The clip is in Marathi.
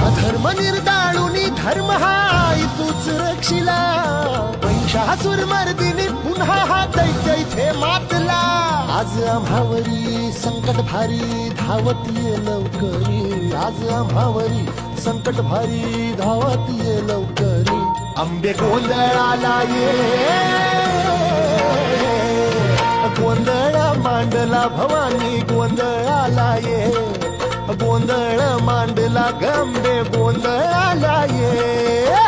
अधर्म निर्दाळुनी धर्म हाय तूच रक्षिला, महिषासुर मर्दिनी पुन्हा हा दैत्य इथे मातला। आज आम्हावरी संकट भारी धावत ये लवकरी, आज आम्हावरी संकट भारी धावत ये लवकरी। अंबे गोंधळाला ये, गोंधळ मांडला भवानी गोंधळाला ये, गोंधळ मांडला गंबे गोंधळाला ये।